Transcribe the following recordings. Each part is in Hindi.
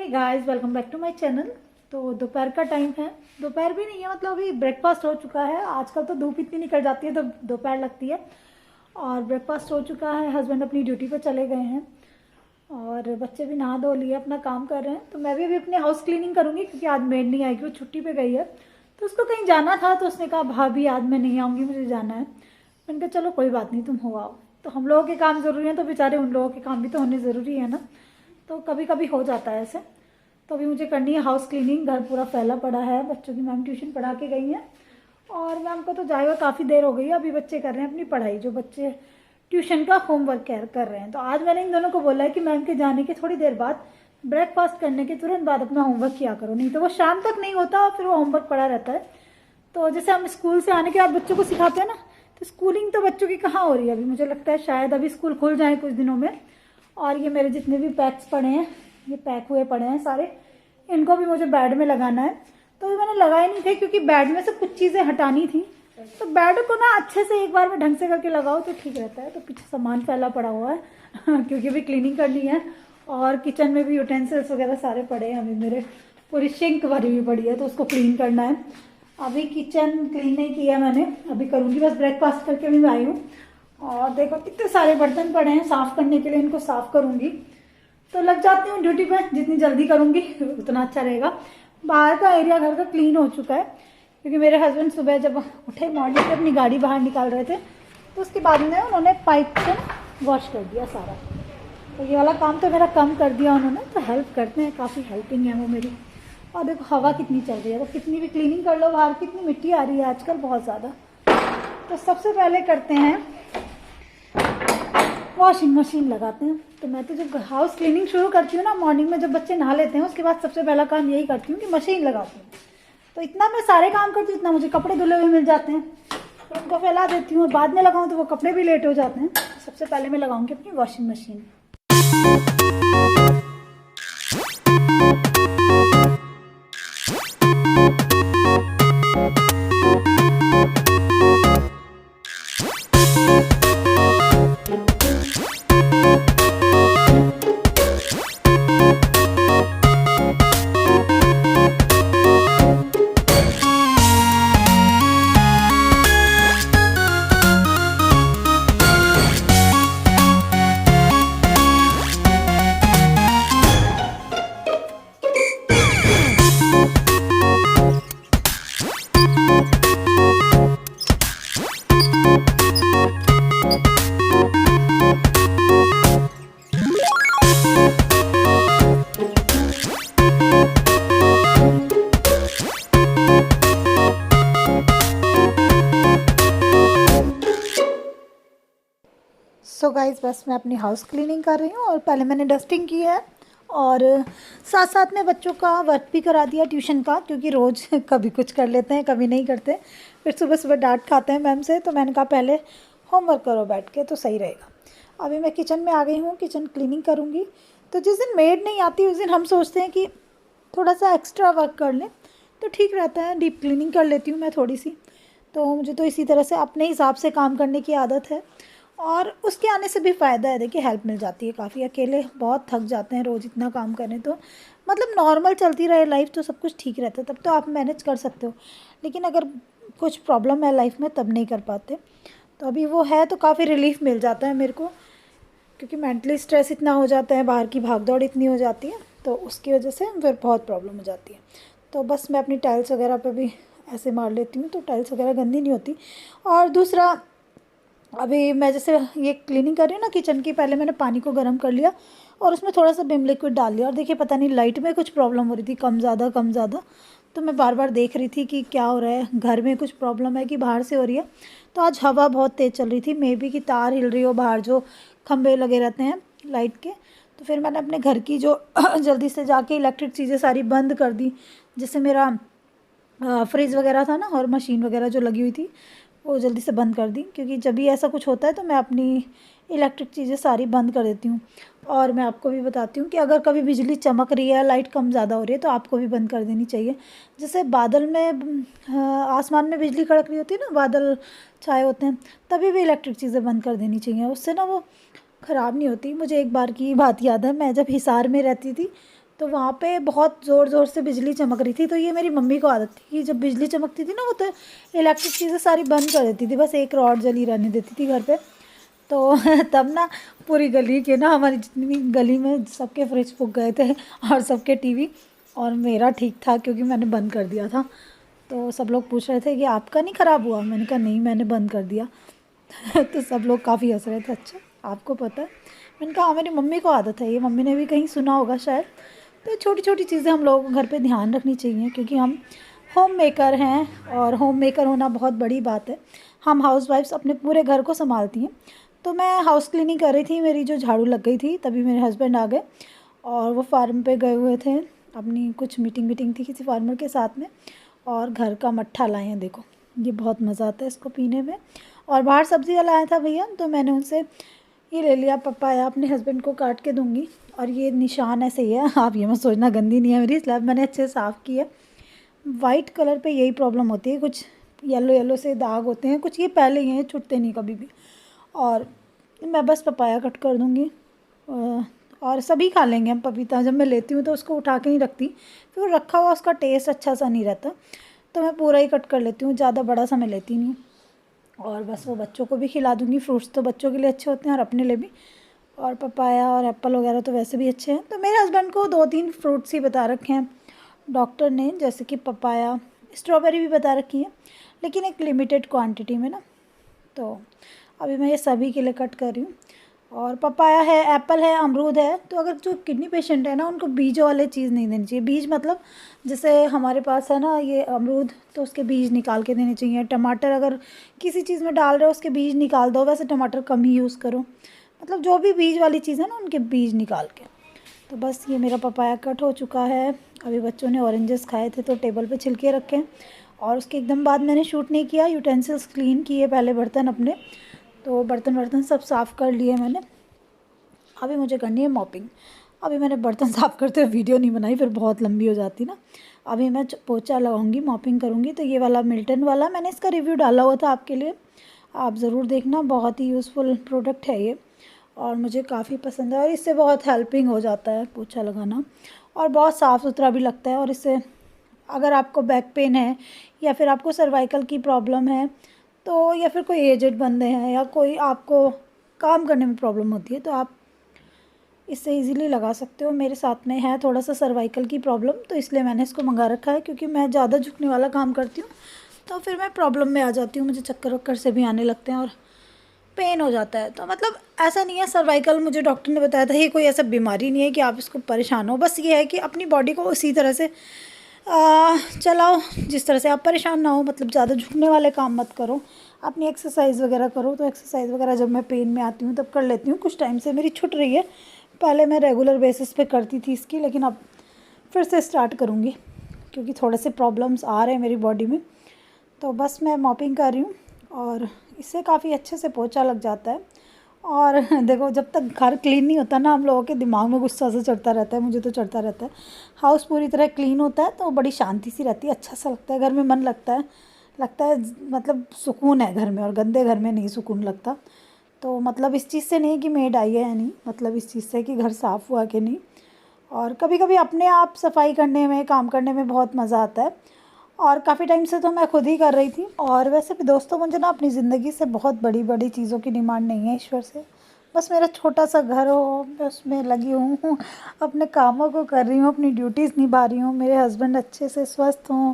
Guys, welcome back to my channel. तो दोपहर का टाइम है, दोपहर भी नहीं है, मतलब अभी ब्रेकफास्ट हो चुका है। आजकल तो धूप इतनी निकल जाती है तो दोपहर लगती है और ब्रेकफास्ट हो चुका है। हस्बैंड अपनी ड्यूटी पे चले गए हैं और बच्चे भी नहा धो लिए, अपना काम कर रहे हैं। तो मैं भी अभी अपने हाउस क्लीनिंग करूँगी क्योंकि आज मेड नहीं आएगी, वो छुट्टी पे गई है। तो उसको कहीं जाना था तो उसने कहा भाभी आज मैं नहीं आऊँगी, मुझे जाना है। मैंने कहा चलो कोई बात नहीं, तुम हो आओ। तो हम लोगों के काम ज़रूरी हैं तो बेचारे उन लोगों के काम भी तो होने ज़रूरी है ना। तो कभी कभी हो जाता है ऐसे। तो अभी मुझे करनी है हाउस क्लीनिंग। घर पूरा फैला पड़ा है, बच्चों की मैम ट्यूशन पढ़ा के गई हैं और मैम को तो जाए हुए काफ़ी देर हो गई है। अभी बच्चे कर रहे हैं अपनी पढ़ाई, जो बच्चे ट्यूशन का होमवर्क कर रहे हैं। तो आज मैंने इन दोनों को बोला है कि मैम के जाने के थोड़ी देर बाद, ब्रेकफास्ट करने के तुरंत बाद अपना होमवर्क किया करो, नहीं तो वो शाम तक नहीं होता और फिर वो होमवर्क पड़ा रहता है। तो जैसे हम स्कूल से आने के बाद बच्चों को सिखाते हैं ना, तो स्कूलिंग तो बच्चों की कहाँ हो रही है अभी। मुझे लगता है शायद अभी स्कूल खुल जाए कुछ दिनों में। और ये मेरे जितने भी पैक्स पड़े हैं, ये पैक हुए पड़े हैं सारे, इनको भी मुझे बेड में लगाना है। तो ये मैंने लगाए नहीं थे क्योंकि बेड में से कुछ चीज़ें हटानी थी। तो बेड को ना अच्छे से एक बार में ढंग से करके लगाओ तो ठीक रहता है। तो पीछे सामान फैला पड़ा हुआ है क्योंकि अभी क्लीनिंग करनी है। और किचन में भी यूटेंसिल्स वगैरह सारे पड़े हैं। अभी मेरे पूरी सिंक भरी हुई पड़ी है तो उसको क्लीन करना है। अभी किचन क्लीन नहीं किया मैंने, अभी करूँगी। बस ब्रेकफास्ट करके भी आई हूँ और देखो कितने सारे बर्तन पड़े हैं साफ़ करने के लिए, इनको साफ़ करूँगी। तो लग जाती हूँ ड्यूटी पे, जितनी जल्दी करूँगी उतना अच्छा रहेगा। बाहर का एरिया घर का क्लीन हो चुका है क्योंकि मेरे हस्बैंड सुबह जब उठे मॉर्निंग पे अपनी गाड़ी बाहर निकाल रहे थे तो उसके बाद में उन्होंने पाइप से वॉश कर दिया सारा। तो ये वाला काम तो मेरा कम कर दिया उन्होंने। तो हेल्प करते हैं, काफ़ी हेल्पिंग है वो मेरी। और देखो हवा कितनी चल रही है, तो कितनी भी क्लीनिंग कर लो बाहर, कितनी मिट्टी आ रही है आजकल बहुत ज़्यादा। तो सबसे पहले करते हैं वॉशिंग मशीन लगाते हैं। तो मैं तो जब हाउस क्लीनिंग शुरू करती हूँ ना मॉर्निंग में, जब बच्चे नहा लेते हैं उसके बाद सबसे पहला काम यही करती हूँ कि मशीन लगाती हूँ। तो इतना मैं सारे काम करती हूँ, इतना मुझे कपड़े धुले हुए मिल जाते हैं तो उनको फैला देती हूँ। और बाद में लगाऊँ तो वो कपड़े भी लेट हो जाते हैं। सबसे पहले मैं लगाऊंगी अपनी वॉशिंग मशीन। सो गाइज़, बस मैं अपनी हाउस क्लीनिंग कर रही हूँ और पहले मैंने डस्टिंग की है और साथ साथ में बच्चों का वर्क भी करा दिया ट्यूशन का, क्योंकि रोज़ कभी कुछ कर लेते हैं कभी नहीं करते, फिर सुबह सुबह डांट खाते हैं मैम से। तो मैंने कहा पहले होमवर्क करो बैठ के तो सही रहेगा। अभी मैं किचन में आ गई हूँ, किचन क्लीनिंग करूँगी। तो जिस दिन मेड नहीं आती उस दिन हम सोचते हैं कि थोड़ा सा एक्स्ट्रा वर्क कर लें तो ठीक रहता है। डीप क्लीनिंग कर लेती हूँ मैं थोड़ी सी। तो मुझे तो इसी तरह से अपने हिसाब से काम करने की आदत है और उसके आने से भी फ़ायदा है। देखिए हेल्प मिल जाती है काफ़ी। अकेले बहुत थक जाते हैं रोज़ इतना काम करें तो, मतलब नॉर्मल चलती रहे लाइफ तो सब कुछ ठीक रहता है, तब तो आप मैनेज कर सकते हो। लेकिन अगर कुछ प्रॉब्लम है लाइफ में तब नहीं कर पाते। तो अभी वो है तो काफ़ी रिलीफ मिल जाता है मेरे को, क्योंकि मेंटली स्ट्रेस इतना हो जाता है, बाहर की भागदौड़ इतनी हो जाती है तो उसकी वजह से फिर बहुत प्रॉब्लम हो जाती है। तो बस मैं अपनी टाइल्स वगैरह पे भी ऐसे मार लेती हूँ तो टाइल्स वगैरह गंदी नहीं होती। और दूसरा, अभी मैं जैसे ये क्लीनिंग कर रही हूँ ना किचन की, पहले मैंने पानी को गर्म कर लिया और उसमें थोड़ा सा विम लिक्विड डाल दिया। और देखिए पता नहीं लाइट में कुछ प्रॉब्लम हो रही थी, कम ज़्यादा। तो मैं बार बार देख रही थी कि क्या हो रहा है, घर में कुछ प्रॉब्लम है कि बाहर से हो रही है। तो आज हवा बहुत तेज़ चल रही थी, मे बी कि तार हिल रही हो बाहर, जो खंभे लगे रहते हैं लाइट के। तो फिर मैंने अपने घर की जो जल्दी से जाके इलेक्ट्रिक चीज़ें सारी बंद कर दी। जैसे मेरा फ्रिज वगैरह था ना और मशीन वगैरह जो लगी हुई थी वो जल्दी से बंद कर दी, क्योंकि जब भी ऐसा कुछ होता है तो मैं अपनी इलेक्ट्रिक चीज़ें सारी बंद कर देती हूँ। और मैं आपको भी बताती हूँ कि अगर कभी बिजली चमक रही है, लाइट कम ज़्यादा हो रही है तो आपको भी बंद कर देनी चाहिए। जैसे बादल में आसमान में बिजली कड़क रही होती है ना, बादल छाए होते हैं, तभी भी इलेक्ट्रिक चीज़ें बंद कर देनी चाहिए, उससे ना वो ख़राब नहीं होती। मुझे एक बार की बात याद है, मैं जब हिसार में रहती थी तो वहाँ पे बहुत ज़ोर ज़ोर से बिजली चमक रही थी। तो ये मेरी मम्मी को आदत थी कि जब बिजली चमकती थी ना, वो तो इलेक्ट्रिक चीज़ें सारी बंद कर देती थी, बस एक रॉड जली रहने देती थी घर पे। तो तब ना पूरी गली के ना, हमारी जितनी भी गली में सबके फ्रिज फूक गए थे और सबके टीवी, और मेरा ठीक था क्योंकि मैंने बंद कर दिया था। तो सब लोग पूछ रहे थे कि आपका नहीं ख़राब हुआ? मैंने कहा नहीं, मैंने बंद कर दिया। तो सब लोग काफ़ी हंस रहे थे, अच्छा आपको पता है? मैंने कहा हाँ, मेरी मम्मी को आदत है, ये मम्मी ने भी कहीं सुना होगा शायद। तो छोटी छोटी चीज़ें हम लोगों को घर पे ध्यान रखनी चाहिए, क्योंकि हम होम मेकर हैं और होम मेकर होना बहुत बड़ी बात है। हम हाउसवाइफ्स अपने पूरे घर को संभालती हैं। तो मैं हाउस क्लीनिंग कर रही थी, मेरी जो झाड़ू लग गई थी, तभी मेरे हस्बैंड आ गए और वो फार्म पे गए हुए थे, अपनी कुछ मीटिंग थी किसी फार्मर के साथ में, और घर का मट्ठा लाए हैं। देखो ये बहुत मज़ा आता है इसको पीने में। और बाहर सब्ज़ी वाला आया था भैया, तो मैंने उनसे ये ले लिया पपाया, अपने हस्बैंड को काट के दूंगी। और ये निशान ऐसे ही है, आप ये मत सोचना गंदी नहीं है मेरी स्लैब, मैंने अच्छे से साफ़ की है। वाइट कलर पे यही प्रॉब्लम होती है, कुछ येलो येलो से दाग होते हैं, कुछ ये पहले ही हैं, छुटते नहीं कभी भी। और मैं बस पपाया कट कर दूँगी और सभी खा लेंगे हम पपीता। जब मैं लेती हूँ तो उसको उठा के नहीं रखती, फिर रखा हुआ उसका टेस्ट अच्छा सा नहीं रहता, तो मैं पूरा ही कट कर लेती हूँ, ज़्यादा बड़ा सा मैं लेती नहीं हूँ। और बस वो बच्चों को भी खिला दूँगी, फ्रूट्स तो बच्चों के लिए अच्छे होते हैं और अपने लिए भी। और पपाया और एप्पल वगैरह तो वैसे भी अच्छे हैं। तो मेरे हस्बैंड को 2-3 फ्रूट्स ही बता रखे हैं डॉक्टर ने, जैसे कि पपाया, स्ट्रॉबेरी भी बता रखी है, लेकिन एक लिमिटेड क्वांटिटी में ना। तो अभी मैं ये सभी के लिए कट कर रही हूँ। और पपाया है, एप्पल है, अमरूद है। तो अगर जो किडनी पेशेंट है ना, उनको बीज वाले चीज़ नहीं देनी चाहिए। बीज मतलब जैसे हमारे पास है ना ये अमरूद, तो उसके बीज निकाल के देने चाहिए। टमाटर अगर किसी चीज़ में डाल रहे हो उसके बीज निकाल दो, वैसे टमाटर कम ही यूज़ करो, मतलब जो भी बीज वाली चीज़ है ना उनके बीज निकाल के। तो बस ये मेरा पपाया कट हो चुका है। अभी बच्चों ने ऑरेंजेस खाए थे तो टेबल पे छिलके रखे, और उसके एकदम बाद मैंने शूट नहीं किया, यूटेंसिल्स क्लीन किए पहले, बर्तन अपने, तो बर्तन सब साफ़ कर लिए मैंने। अभी मुझे करनी है मॉपिंग। अभी मैंने बर्तन साफ़ करते हुए वीडियो नहीं बनाई, फिर बहुत लंबी हो जाती ना। अभी मैं पोछा लगाऊंगी, मॉपिंग करूंगी। तो ये वाला मिल्टन वाला मैंने इसका रिव्यू डाला हुआ था आपके लिए, आप ज़रूर देखना, बहुत ही यूज़फुल प्रोडक्ट है ये और मुझे काफ़ी पसंद है। और इससे बहुत हेल्पिंग हो जाता है पोछा लगाना, और बहुत साफ़ सुथरा भी लगता है। और इससे अगर आपको बैक पेन है या फिर आपको सर्वाइकल की प्रॉब्लम है, तो या फिर कोई एजेड बंदे हैं या कोई आपको काम करने में प्रॉब्लम होती है, तो आप इससे इजीली लगा सकते हो। मेरे साथ में है थोड़ा सा सर्वाइकल की प्रॉब्लम, तो इसलिए मैंने इसको मंगा रखा है, क्योंकि मैं ज़्यादा झुकने वाला काम करती हूँ तो फिर मैं प्रॉब्लम में आ जाती हूँ, मुझे चक्कर वक्कर से भी आने लगते हैं और पेन हो जाता है। तो मतलब ऐसा नहीं है, सर्वाइकल मुझे डॉक्टर ने बताया था ये कोई ऐसा बीमारी नहीं है कि आप इसको परेशान हो, बस ये है कि अपनी बॉडी को उसी तरह से चलाओ जिस तरह से आप परेशान ना हो। मतलब ज़्यादा झुकने वाले काम मत करो, अपनी एक्सरसाइज वगैरह करो। तो एक्सरसाइज वगैरह जब मैं पेन में आती हूँ तब कर लेती हूँ, कुछ टाइम से मेरी छूट रही है। पहले मैं रेगुलर बेसिस पे करती थी इसकी, लेकिन अब फिर से स्टार्ट करूँगी क्योंकि थोड़े से प्रॉब्लम्स आ रहे हैं मेरी बॉडी में। तो बस मैं मॉपिंग कर रही हूँ और इससे काफ़ी अच्छे से पोछा लग जाता है। और देखो जब तक घर क्लीन नहीं होता ना, हम लोगों के दिमाग में गुस्सा सा चढ़ता रहता है, मुझे तो चढ़ता रहता है। हाउस पूरी तरह क्लीन होता है तो बड़ी शांति सी रहती है, अच्छा सा लगता है, घर में मन लगता है मतलब सुकून है घर में, और गंदे घर में नहीं सुकून लगता। तो मतलब इस चीज़ से नहीं कि मेड आई है या नहीं, मतलब इस चीज़ से कि घर साफ़ हुआ कि नहीं। और कभी कभी अपने आप सफाई करने में, काम करने में बहुत मज़ा आता है, और काफ़ी टाइम से तो मैं खुद ही कर रही थी। और वैसे भी दोस्तों, मुझे ना अपनी ज़िंदगी से बहुत बड़ी बड़ी चीज़ों की डिमांड नहीं है ईश्वर से। बस मेरा छोटा सा घर हो, मैं उसमें लगी हूँ, अपने कामों को कर रही हूँ, अपनी ड्यूटीज़ निभा रही हूँ, मेरे हस्बैंड अच्छे से स्वस्थ हों,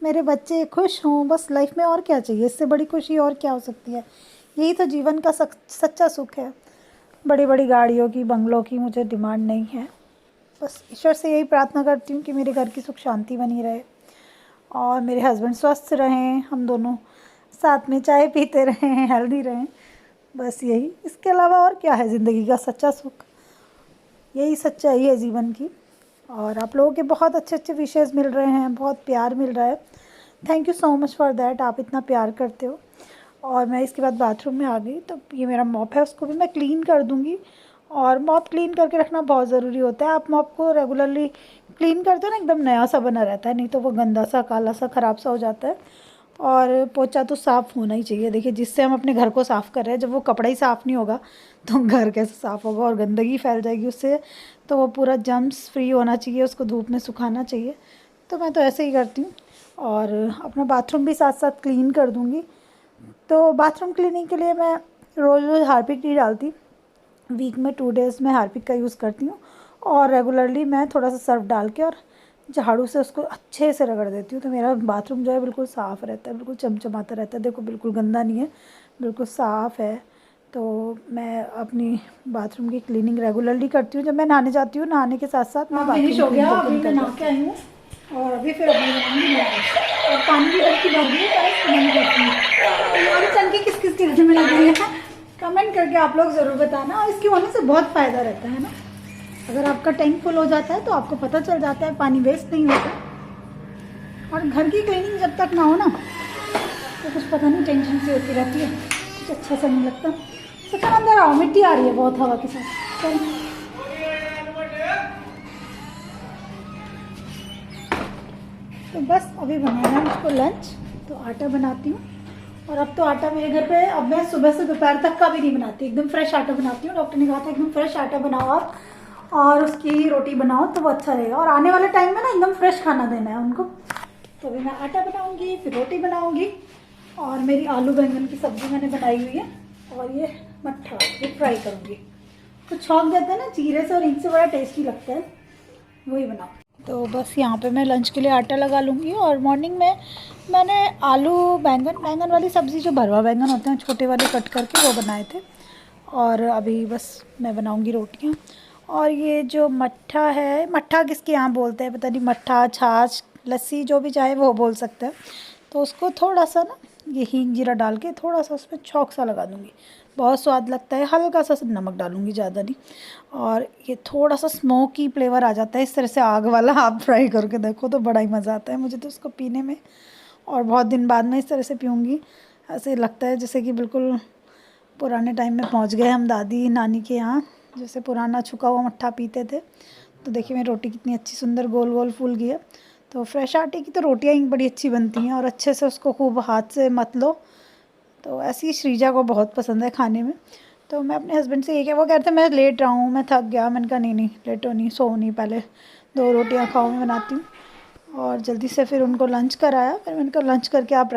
मेरे बच्चे खुश हों, बस लाइफ में और क्या चाहिए, इससे बड़ी खुशी और क्या हो सकती है। यही तो जीवन का सच्चा सुख है। बड़ी बड़ी गाड़ियों की, बंगलों की मुझे डिमांड नहीं है। बस ईश्वर से यही प्रार्थना करती हूँ कि मेरे घर की सुख शांति बनी रहे और मेरे हस्बैंड स्वस्थ रहें, हम दोनों साथ में चाय पीते रहें, हेल्दी रहें, बस यही। इसके अलावा और क्या है ज़िंदगी का सच्चा सुख, यही सच्चाई है जीवन की। और आप लोगों के बहुत अच्छे अच्छे विशेज़ मिल रहे हैं, बहुत प्यार मिल रहा है, thank you so much for that, आप इतना प्यार करते हो। और मैं इसके बाद बाथरूम में आ गई, तो ये मेरा मॉप है, उसको भी मैं क्लीन कर दूँगी। और मॉप क्लीन करके रखना बहुत ज़रूरी होता है। आप मॉप को रेगुलरली क्लीन करते हो ना, एकदम नया सा बना रहता है, नहीं तो वो गंदा सा, काला सा, ख़राब सा हो जाता है। और पोछा तो साफ़ होना ही चाहिए। देखिए जिससे हम अपने घर को साफ़ कर रहे हैं, जब वो कपड़ा ही साफ़ नहीं होगा तो घर कैसे साफ़ होगा, और गंदगी फैल जाएगी उससे। तो वो पूरा जर्म्स फ्री होना चाहिए, उसको धूप में सुखाना चाहिए। तो मैं तो ऐसे ही करती हूँ, और अपना बाथरूम भी साथ साथ क्लीन कर दूँगी। तो बाथरूम क्लीनिंग के लिए मैं रोज़ रोज़ हार्पिक नहीं डालती, वीक में 2 डेज़ में हार्पिक का यूज़ करती हूँ, और रेगुलरली मैं थोड़ा सा सर्फ डाल के और झाड़ू से उसको अच्छे से रगड़ देती हूँ। तो मेरा बाथरूम जो है बिल्कुल साफ़ रहता है, बिल्कुल चमचमाता रहता है। देखो बिल्कुल गंदा नहीं है, बिल्कुल साफ़ है। तो मैं अपनी बाथरूम की क्लीनिंग रेगुलरली करती हूँ। जब मैं नहाने जाती हूँ, नहाने के साथ साथ मैं फिनिश हो गया, अभी मैं नहा के आई हूँ, और अभी फिर अपनी बनाऊँगी नूडल्स। और पानी भी बल्कि भर दिया, पर मैंने करती हूँ। और चल किस किस चीज़ में लग रही है, कमेंट करके आप लोग ज़रूर बताना। और इसके होने से बहुत फ़ायदा रहता है ना, अगर आपका टैंक फुल हो जाता है तो आपको पता चल जाता है, पानी वेस्ट नहीं होता। और घर की क्लीनिंग जब तक ना हो ना, तो कुछ पता नहीं, टेंशन सी होती रहती है, कुछ अच्छा सा नहीं लगता। तो चल अंदर आओ, मिट्टी आ रही है बहुत हवा के साथ। चल तो बस अभी बनाना है मुझको लंच, तो आटा बनाती हूँ। और अब तो आटा मेरे घर पे, अब मैं सुबह से दोपहर तक का भी नहीं बनाती, एकदम फ्रेश आटा बनाती हूँ। डॉक्टर ने कहा था एकदम फ्रेश आटा बनाओ आप, और उसकी रोटी बनाओ तो वो अच्छा रहेगा। और आने वाले टाइम में ना एकदम फ्रेश खाना देना है उनको। तो अभी मैं आटा बनाऊंगी, फिर रोटी बनाऊंगी, और मेरी आलू बैंगन की सब्जी मैंने बनाई हुई है, और ये मट्ठा ये फ्राई करूँगी। तो छौंक देते हैं ना जीरे से और हींग से, बड़ा टेस्टी लगता है, वही बनाओ। तो बस यहाँ पे मैं लंच के लिए आटा लगा लूँगी। और मॉर्निंग में मैंने आलू बैंगन वाली सब्ज़ी, जो भरवा बैंगन होते हैं छोटे वाले कट करके, वो बनाए थे। और अभी बस मैं बनाऊँगी रोटियाँ। और ये जो मट्ठा है, मट्ठा किसके यहाँ बोलते हैं पता नहीं, मट्ठा, छाछ, लस्सी, जो भी चाहे वो बोल सकते हैं। तो उसको थोड़ा सा ना ये हींग जीरा डाल के थोड़ा सा उसमें छौंक सा लगा दूँगी, बहुत स्वाद लगता है। हल्का सा नमक डालूँगी, ज़्यादा नहीं। और ये थोड़ा सा स्मोकी फ्लेवर आ जाता है इस तरह से, आग वाला आप फ्राई करके देखो तो बड़ा ही मज़ा आता है मुझे तो उसको पीने में। और बहुत दिन बाद में इस तरह से पीऊँगी, ऐसे लगता है जैसे कि बिल्कुल पुराने टाइम में पहुंच गए हम, दादी नानी के यहाँ, जैसे पुराना छुका हुआ मट्ठा पीते थे। तो देखिए मेरी रोटी कितनी अच्छी सुंदर गोल गोल फूल गई है। तो फ्रेश आटे की तो रोटियाँ ही बड़ी अच्छी बनती हैं, और अच्छे से उसको खूब हाथ से मत लो। तो ऐसी श्रीजा को बहुत पसंद है खाने में। तो मैं अपने हस्बैंड से ये क्या, वो कहते हैं मैं लेट रहा हूँ, मैं थक गया। मैंने कहा नहीं नहीं, लेटो नहीं, सो नहीं, पहले 2 रोटियाँ खाओ, मैं बनाती हूँ। और जल्दी से फिर उनको लंच कराया, फिर मैंने कहा लंच करके आप